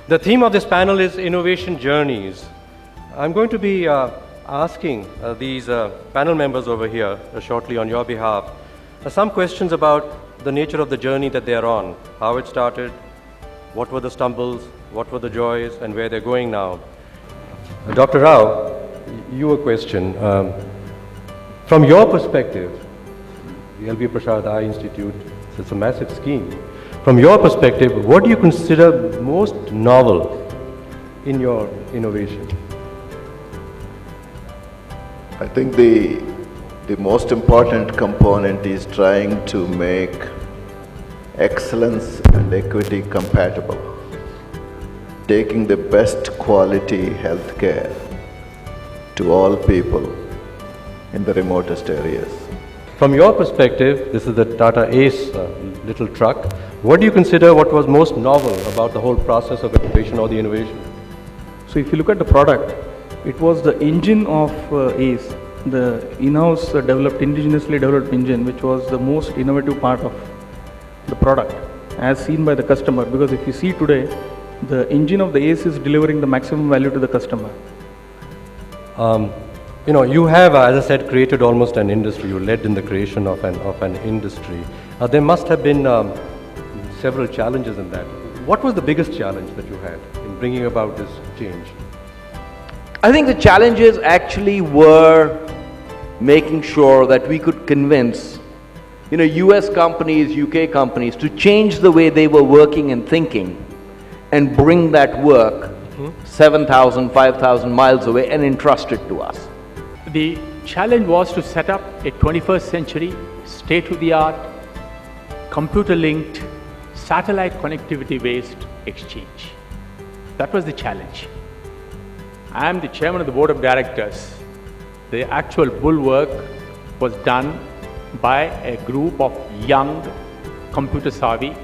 The theme of this panel is innovation journeys. I'm going to be asking these panel members over here shortly on your behalf some questions about the nature of the journey that they are on, how it started, what were the stumbles, what were the joys, and where they're going now. Dr. Rao, you a question. From your perspective, the L.B. Prasad Eye Institute, it's a massive scheme. From your perspective, what do you consider most novel in your innovation? I think the most important component is trying to make excellence and equity compatible, taking the best quality healthcare to all people in the remotest areas. From your perspective, this is the Tata Ace little truck. What do you consider what was most novel about the whole process of innovation or the innovation? So if you look at the product, it was the engine of Ace, the in-house indigenously developed engine, which was the most innovative part of the product as seen by the customer, because if you see today, the engine of the Ace is delivering the maximum value to the customer. You have, as I said, created almost an industry. You led in the creation of an industry. There must have been several challenges in that. What was the biggest challenge that you had in bringing about this change? I think the challenges actually were making sure that we could convince, US companies, UK companies to change the way they were working and thinking and bring that work 7,000, 5,000 miles away and entrust it to us. The challenge was to set up a 21st century, state-of-the-art, computer-linked, satellite connectivity-based exchange. That was the challenge. I am the chairman of the board of directors. The actual bulwark was done by a group of young, computer-savvy,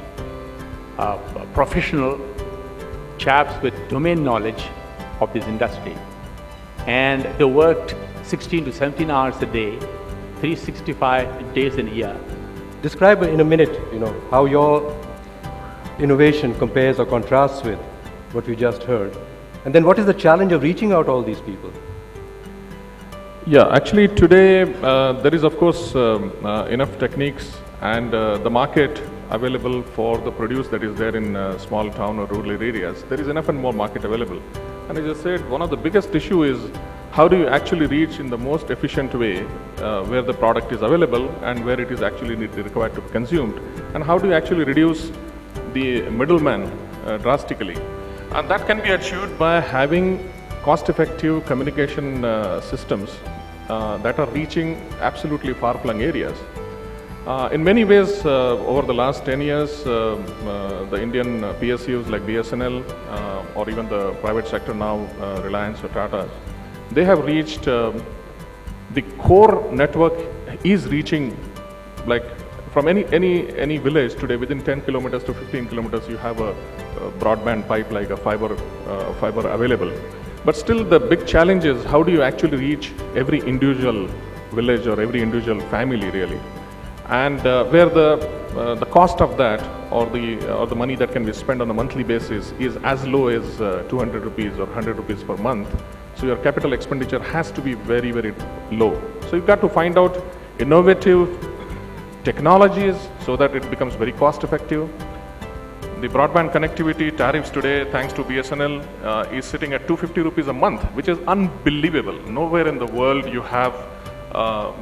professional chaps with domain knowledge of this industry. And they worked 16 to 17 hours a day, 365 days in a year. Describe in a minute, how your innovation compares or contrasts with what we just heard. And then what is the challenge of reaching out all these people? Yeah, actually today there is of course enough techniques and the market available for the produce that is there in small town or rural areas. There is enough and more market available. And as I said, one of the biggest issue is how do you actually reach in the most efficient way where the product is available and where it is actually required to be consumed, and how do you actually reduce the middleman drastically. And that can be achieved by having cost-effective communication systems that are reaching absolutely far-flung areas. In many ways, over the last 10 years, the Indian PSUs like BSNL or even the private sector now, Reliance or Tata, they have reached, the core network is reaching, like from any village today, within 10 kilometers to 15 kilometers, you have a broadband pipe like a fiber available. But still the big challenge is how do you actually reach every individual village or every individual family really. And where the cost of that or the money that can be spent on a monthly basis is as low as 200 rupees or 100 rupees per month. So your capital expenditure has to be very, very low. So you've got to find out innovative technologies so that it becomes very cost effective. The broadband connectivity tariffs today, thanks to BSNL, is sitting at 250 rupees a month, which is unbelievable. Nowhere in the world you have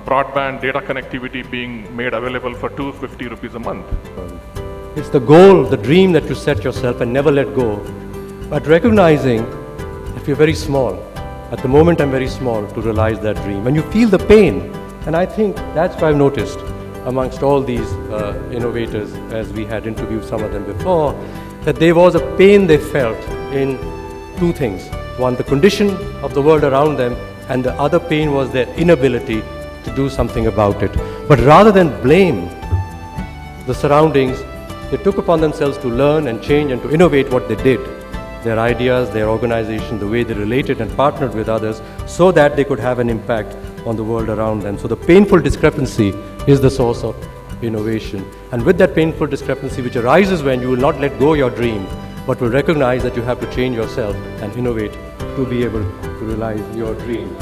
broadband data connectivity being made available for 250 rupees a month. It's the goal, the dream that you set yourself and never let go. But recognizing that you're very small. At the moment I'm very small to realize that dream. And you feel the pain. And I think that's what I've noticed amongst all these innovators, as we had interviewed some of them before, that there was a pain they felt in two things. One, the condition of the world around them, and the other pain was their inability to do something about it. But rather than blame the surroundings, they took upon themselves to learn and change and to innovate what they did. Their ideas, their organization, the way they related and partnered with others so that they could have an impact on the world around them. So the painful discrepancy is the source of innovation. And with that painful discrepancy which arises when you will not let go your dream, but will recognize that you have to change yourself and innovate to be able to realize your dream.